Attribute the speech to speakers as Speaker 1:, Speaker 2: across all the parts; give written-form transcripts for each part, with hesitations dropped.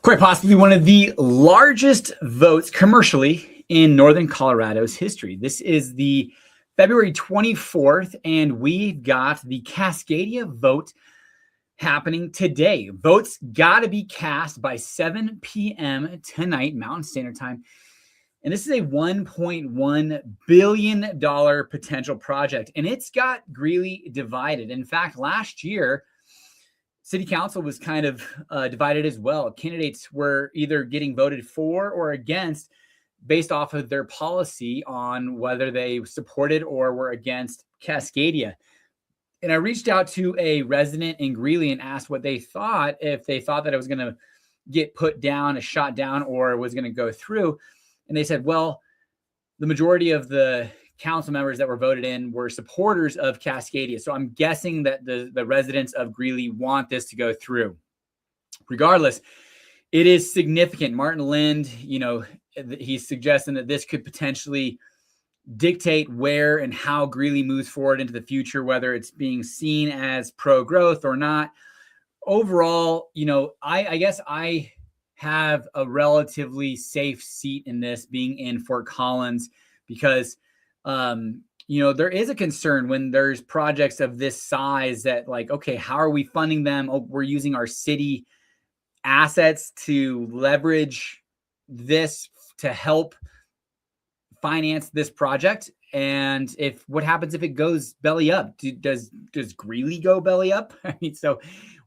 Speaker 1: Quite possibly one of the largest votes commercially in Northern Colorado's history. This is the February 24th, and we've got the Cascadia vote happening today. Votes got to be cast by 7 p.m. tonight, Mountain Standard Time. And this is a $1.1 billion potential project, and it's got Greeley divided. In fact, last year, City Council was kind of divided as well. Candidates were either getting voted for or against based off of their policy on whether they supported or were against Cascadia. And I reached out to a resident in Greeley and asked what they thought, if they thought that it was going to get put down, shot down, or was going to go through. And they said, well, the majority of the council members that were voted in were supporters of Cascadia. So I'm guessing that the residents of Greeley want this to go through. Regardless, it is significant. Martin Lind, he's suggesting that this could potentially dictate where and how Greeley moves forward into the future, whether it's being seen as pro-growth or not. Overall, I guess I have a relatively safe seat in this, being in Fort Collins, because there is a concern when there's projects of this size that, like, okay, how are we funding them? Oh, we're using our city assets to leverage this to help finance this project. And what happens if it goes belly up? Does Greeley go belly up? I mean, so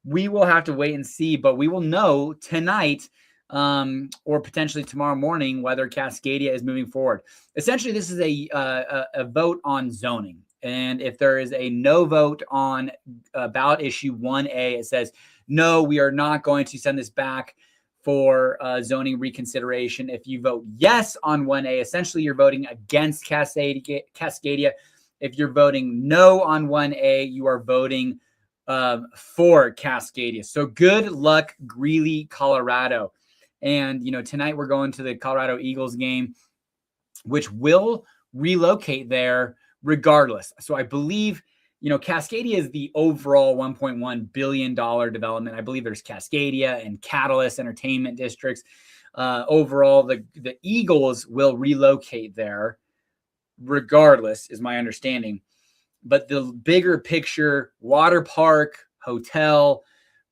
Speaker 1: we will have to wait and see, but we will know tonight or potentially tomorrow morning whether Cascadia is moving forward. Essentially, this is a vote on zoning. And if there is a no vote on ballot issue 1A, it says, no, we are not going to send this back for zoning reconsideration. If you vote yes on 1A, essentially you're voting against Cascadia. If you're voting no on 1A, you are voting for Cascadia. So good luck, Greeley, Colorado. And, tonight we're going to the Colorado Eagles game, which will relocate there regardless. So I believe, Cascadia is the overall $1.1 billion development. I believe there's Cascadia and Catalyst entertainment districts. Overall, the Eagles will relocate there regardless, is my understanding. But the bigger picture, water park, hotel,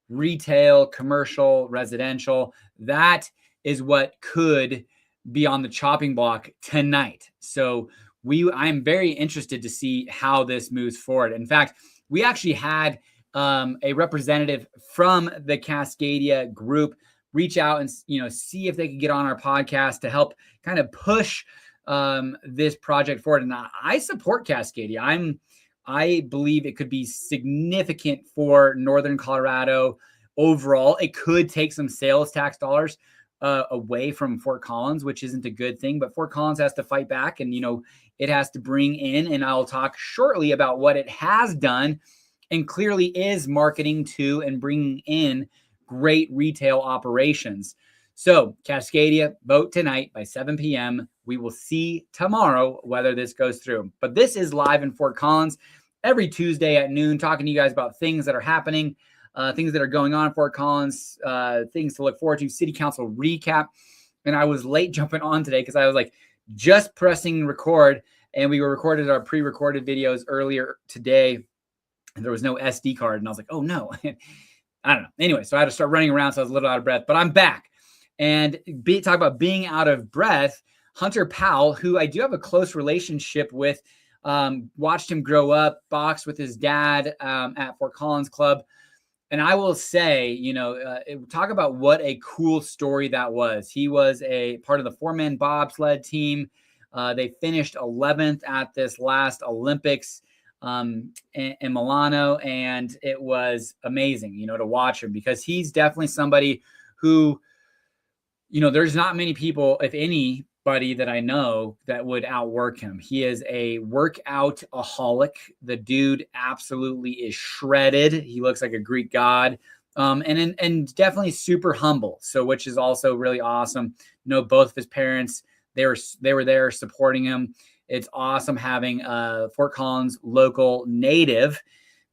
Speaker 1: retail, commercial, residential, that is what could be on the chopping block tonight. So I'm very interested to see how this moves forward. In fact, we actually had a representative from the Cascadia group reach out and see if they could get on our podcast to help kind of push this project forward. And I support Cascadia. I believe it could be significant for Northern Colorado overall. It could take some sales tax dollars away from Fort Collins, which isn't a good thing, but Fort Collins has to fight back, and it has to bring in, and I'll talk shortly about what it has done and clearly is marketing to and bringing in great retail operations. So Cascadia, vote tonight by 7 p.m. We will see tomorrow whether this goes through. But this is live in Fort Collins every Tuesday at noon, talking to you guys about things that are happening, things that are going on in Fort Collins, things to look forward to, city council recap. And I was late jumping on today because I was just pressing record, and we recorded our pre-recorded videos earlier today, and there was no SD card. And I was like, oh no, I don't know. Anyway, so I had to start running around. So I was a little out of breath, but I'm back. And talk about being out of breath. Hunter Powell, who I do have a close relationship with, watched him grow up, boxed with his dad at Fort Collins Club. And I will say, talk about what a cool story that was. He was a part of the 4-man bobsled team. They finished 11th at this last Olympics in Milano. And it was amazing, to watch him, because he's definitely somebody who, there's not many people, if anybody that I know, that would outwork him. He is a workout-aholic. The dude absolutely is shredded. He looks like a Greek god, and definitely super humble. So, which is also really awesome. Both of his parents, they were there supporting him. It's awesome having a Fort Collins local native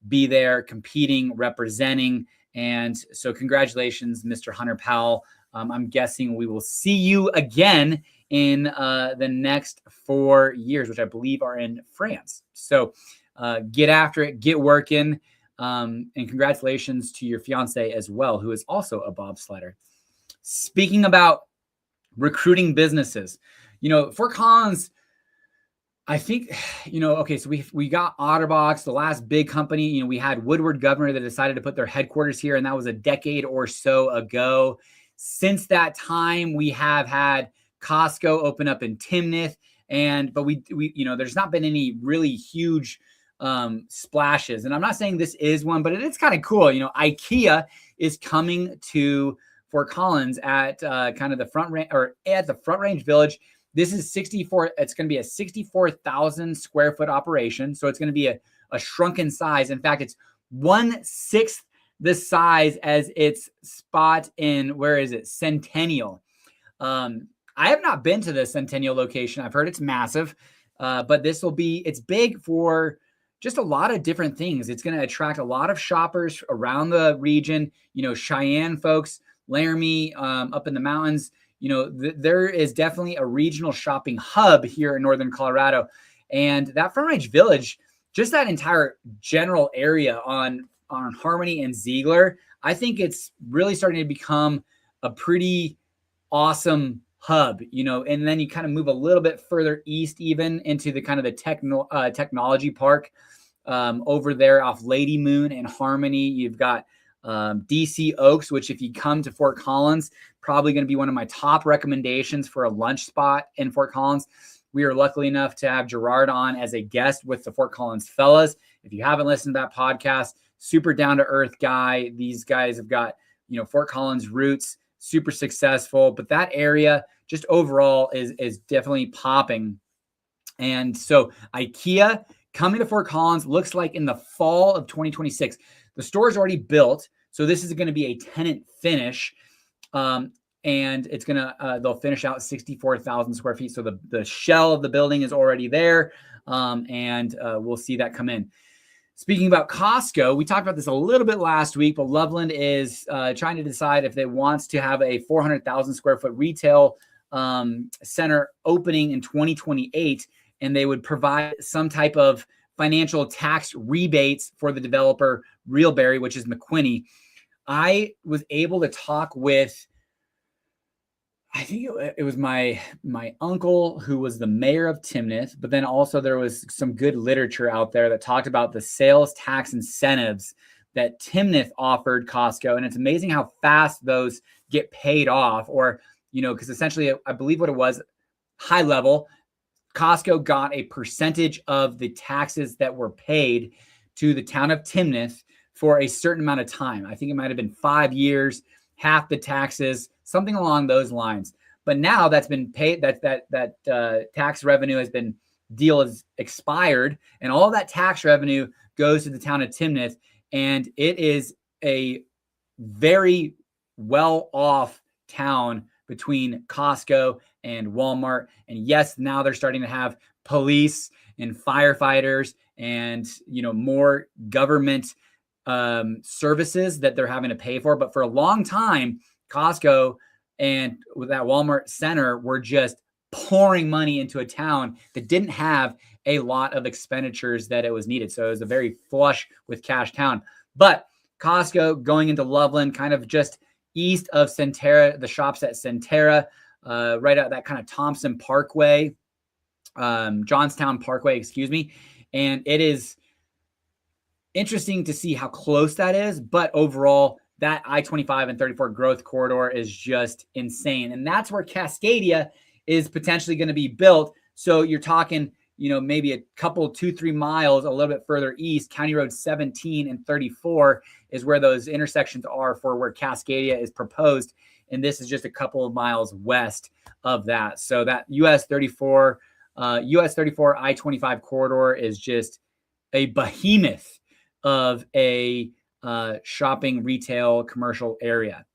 Speaker 1: be there competing, representing. And so congratulations, Mr. Hunter Powell. I'm guessing we will see you again in the next 4 years, which I believe are in France. So get after it, get working, and congratulations to your fiance as well, who is also a bobsledder. Speaking about recruiting businesses, Fort Collins, I think, okay, so we got Otterbox, the last big company. We had Woodward Governor that decided to put their headquarters here, and that was a decade or so ago. Since that time, we have had Costco open up in Timnath, but we there's not been any really huge splashes. And I'm not saying this is one, but it is kind of cool. IKEA is coming to Fort Collins at kind of the Front Range, or at the Front Range Village. This is 64. It's going to be a 64,000 square foot operation. So it's going to be a shrunken size. In fact, it's 1/6 the size as its spot in, where is it? Centennial. I have not been to the Centennial location. I've heard it's massive, but it's big for just a lot of different things. It's going to attract a lot of shoppers around the region, Cheyenne folks, Laramie, up in the mountains. There is definitely a regional shopping hub here in Northern Colorado. And that Front Range Village, just that entire general area on Harmony and Ziegler, I think it's really starting to become a pretty awesome hub, and then you kind of move a little bit further east, even into the kind of the technology park over there off Lady Moon and Harmony. You've got DC Oaks, which if you come to Fort Collins, probably going to be one of my top recommendations for a lunch spot in Fort Collins. We are lucky enough to have Gerard on as a guest with the Fort Collins Fellas. If you haven't listened to that podcast, super down to earth guy. These guys have got, Fort Collins roots, super successful, but that area just overall is definitely popping. And so IKEA coming to Fort Collins looks like in the fall of 2026. The store is already built, so this is going to be a tenant finish, and it's going to they'll finish out 64,000 square feet. So the shell of the building is already there, and we'll see that come in. Speaking about Costco, we talked about this a little bit last week, but Loveland is trying to decide if it wants to have a 400,000 square foot retail center opening in 2028, and they would provide some type of financial tax rebates for the developer Realberry, which is McQuinney. I was able to talk with, I think it was my uncle, who was the mayor of Timnath, but then also there was some good literature out there that talked about the sales tax incentives that Timnath offered Costco. And it's amazing how fast those get paid off, or, because essentially I believe what it was, high level, Costco got a percentage of the taxes that were paid to the town of Timnath for a certain amount of time. I think it might have been 5 years, half the taxes, something along those lines. But now that's been paid, that tax revenue deal is expired, and all of that tax revenue goes to the town of Timnath, and it is a very well-off town between Costco and Walmart. And yes, now they're starting to have police and firefighters and, more government services that they're having to pay for. But for a long time, Costco and with that Walmart center were just pouring money into a town that didn't have a lot of expenditures that it was needed. So it was a very flush with cash town. But Costco going into Loveland, kind of just east of Centera, the shops at Centera, right at that kind of Thompson Parkway, Johnstown Parkway, excuse me. And it is interesting to see how close that is. But overall, that I-25 and 34 growth corridor is just insane. And that's where Cascadia is potentially going to be built. So you're talking, maybe a couple, 2-3 miles a little bit further east. County Road 17 and 34 is where those intersections are for where Cascadia is proposed. And this is just a couple of miles west of that. So that US 34 I-25 corridor is just a behemoth of a shopping, retail, commercial area.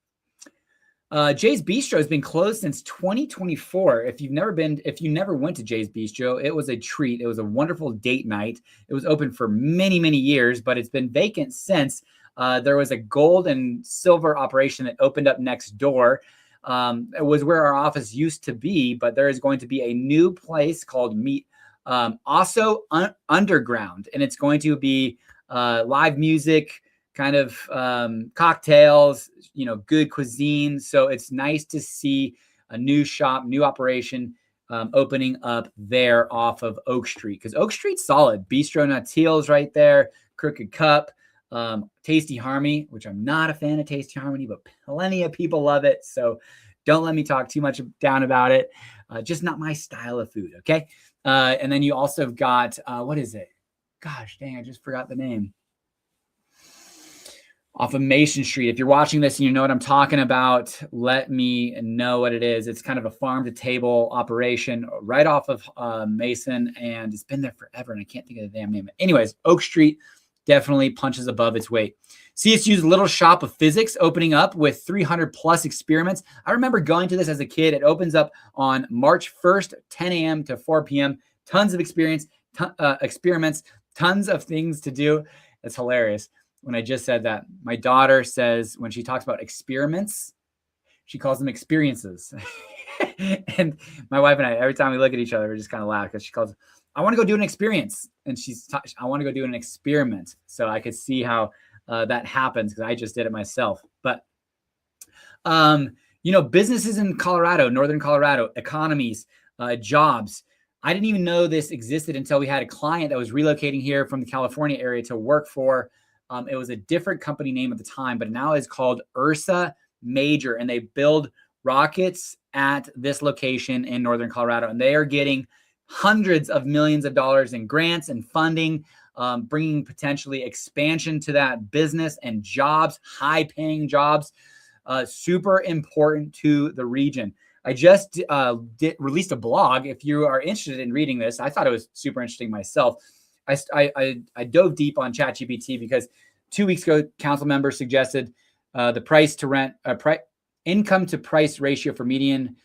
Speaker 1: Jay's Bistro has been closed since 2024. If you never went to Jay's Bistro, it was a treat. It was a wonderful date night. It was open for many, many years, but it's been vacant since. There was a gold and silver operation that opened up next door. It was where our office used to be, but there is going to be a new place called also Underground, and it's going to be live music, kind of cocktails, good cuisine. So it's nice to see a new shop, new operation opening up there off of Oak Street, because Oak Street's solid. Bistro Natil's right there, Crooked Cup, Tasty Harmony, which I'm not a fan of Tasty Harmony, but plenty of people love it. So don't let me talk too much down about it. Just not my style of food, okay? And then you also have got, what is it? Gosh, dang, I just forgot the name. Off of Mason Street. If you're watching this and you know what I'm talking about, let me know what it is. It's kind of a farm to table operation right off of Mason, and it's been there forever, and I can't think of the damn name. Anyways, Oak Street definitely punches above its weight. CSU's Little Shop of Physics opening up with 300 plus experiments. I remember going to this as a kid. It opens up on March 1st, 10 a.m. to 4 p.m. Tons of experiments, tons of things to do. It's hilarious. When I just said that, my daughter says when she talks about experiments, she calls them experiences. And my wife and I, every time we look at each other, we just kind of laugh because she calls, I want to go do an experience. And I want to go do an experiment. So I could see how that happens because I just did it myself. But, businesses in Colorado, Northern Colorado, economies, jobs. I didn't even know this existed until we had a client that was relocating here from the California area to work for. It was a different company name at the time, but now it's called Ursa Major, and they build rockets at this location in Northern Colorado, and they are getting hundreds of millions of dollars in grants and funding, bringing potentially expansion to that business and jobs, high-paying jobs, super important to the region. I just released a blog. If you are interested in reading this, I thought it was super interesting myself. I dove deep on ChatGPT because 2 weeks ago, council members suggested the price to rent, income to price ratio for median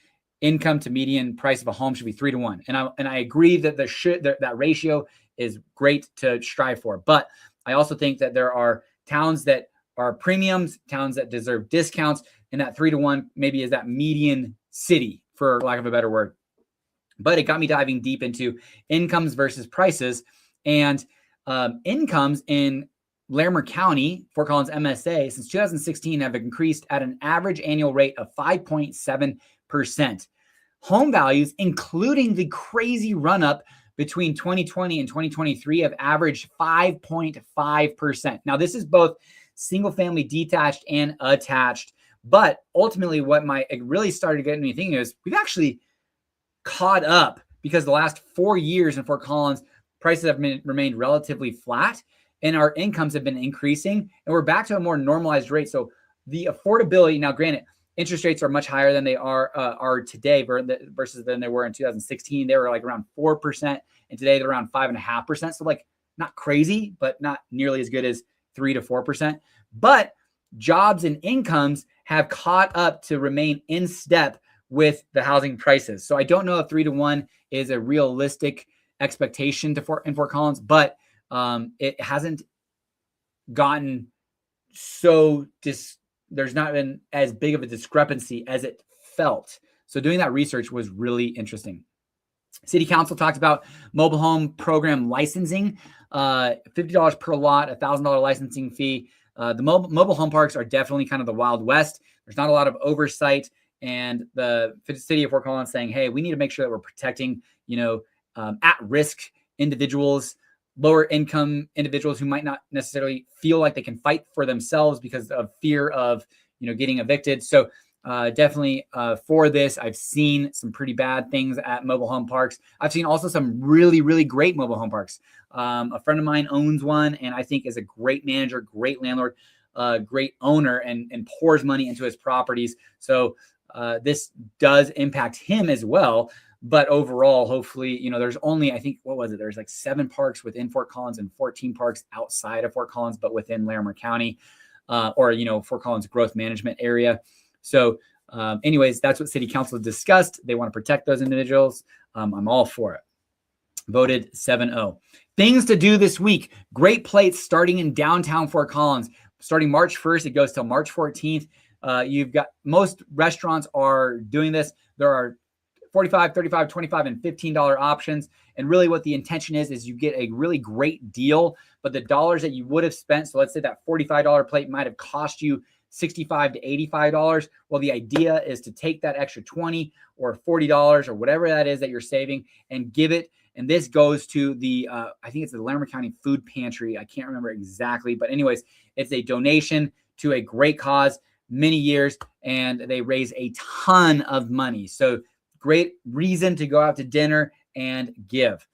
Speaker 1: income to median price of a home should be 3 to 1. And I agree that that ratio is great to strive for. But I also think that there are towns that are premiums, towns that deserve discounts, and that 3 to 1 maybe is that median city, for lack of a better word. But it got me diving deep into incomes versus prices. And incomes in Larimer County, Fort Collins MSA, since 2016 have increased at an average annual rate of 5.7%. Home values, including the crazy run-up between 2020 and 2023, have averaged 5.5%. Now, this is both single-family detached and attached. But ultimately, it really started getting me thinking is we've actually caught up because the last 4 years in Fort Collins, prices have remained relatively flat and our incomes have been increasing and we're back to a more normalized rate. So the affordability, now granted, interest rates are much higher than they are today versus than they were in 2016. They were like around 4% and today they're around 5.5%. So like not crazy, but not nearly as good as 3 to 4%. But jobs and incomes have caught up to remain in step with the housing prices. So I don't know if 3 to 1 is a realistic expectation in Fort Collins, but it hasn't gotten there's not been as big of a discrepancy as it felt. So doing that research was really interesting. City Council talked about mobile home program licensing, $50 per lot, $1,000 licensing fee. The mobile home parks are definitely kind of the Wild West. There's not a lot of oversight, and the city of Fort Collins saying, hey, we need to make sure that we're protecting, at-risk individuals, lower income individuals who might not necessarily feel like they can fight for themselves because of fear of, getting evicted. So definitely for this, I've seen some pretty bad things at mobile home parks. I've seen also some really, really great mobile home parks. A friend of mine owns one and I think is a great manager, great landlord, great owner, and pours money into his properties. So this does impact him as well. But overall, hopefully, there's only, I think, there's like 7 parks within Fort Collins and 14 parks outside of Fort Collins, but within Larimer County or Fort Collins growth management area. So anyways, that's what City Council discussed. They want to protect those individuals. I'm all for it. Voted 7-0. Things to do this week. Great plates starting in downtown Fort Collins. Starting March 1st, it goes till March 14th. You've got most restaurants are doing this. There are $45, $35, $25, and $15 options. And really what the intention is you get a really great deal, but the dollars that you would have spent, so let's say that $45 plate might have cost you $65 to $85. Well, the idea is to take that extra $20 or $40 or whatever that is that you're saving and give it. And this goes to the, I think it's the Larimer County Food Pantry. I can't remember exactly, but anyways, it's a donation to a great cause, many years, and they raise a ton of money. So great reason to go out to dinner and give.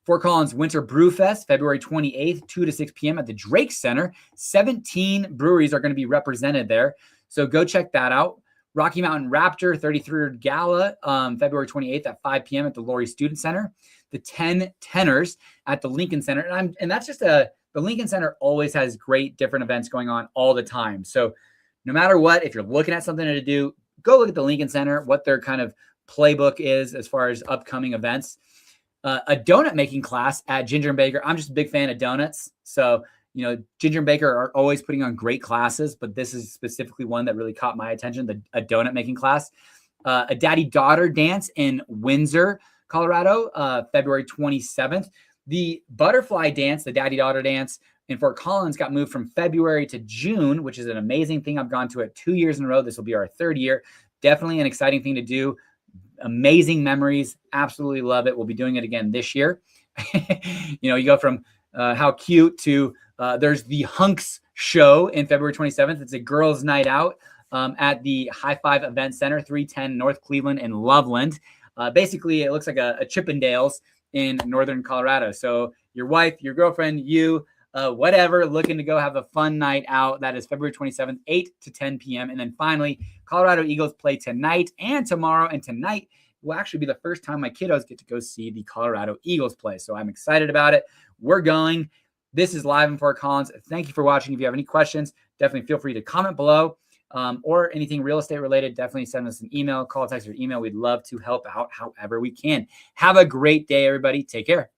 Speaker 1: Fort Collins Winter Brew Fest, February 28th, 2 to 6 p.m. at the Drake Center. 17 breweries are going to be represented there. So go check that out. Rocky Mountain Raptor 33rd Gala, February 28th at 5 p.m. at the Laurie Student Center. The 10 Tenors at the Lincoln Center. And that's just the Lincoln Center always has great different events going on all the time. So no matter what, if you're looking at something to do, go look at the Lincoln Center, what their kind of playbook is as far as upcoming events. A donut making class at Ginger and Baker. I'm just a big fan of donuts. So, you know, Ginger and Baker are always putting on great classes, but this is specifically one that really caught my attention, a donut making class. A daddy-daughter dance in Windsor, Colorado, February 27th. The butterfly dance, the daddy-daughter dance in Fort Collins got moved from February to June, which is an amazing thing. I've gone to it 2 years in a row. This will be our third year. Definitely an exciting thing to do. Amazing memories. Absolutely love it. We'll be doing it again this year. You know, you go from how cute to there's the Hunks show in February 27th. It's a girls' night out at the High Five Event Center, 310 North Cleveland in Loveland. Basically, it looks like a Chippendales in northern Colorado. So your wife, your girlfriend, you, whatever, looking to go have a fun night out. That is February 27th, 8 to 10 p.m. And then finally, Colorado Eagles play tonight and tomorrow. And tonight will actually be the first time my kiddos get to go see the Colorado Eagles play. So I'm excited about it. We're going. This is Live in Fort Collins. Thank you for watching. If you have any questions, definitely feel free to comment below. Or anything real estate related, definitely send us an email, call, text, or email. We'd love to help out however we can. Have a great day, everybody. Take care.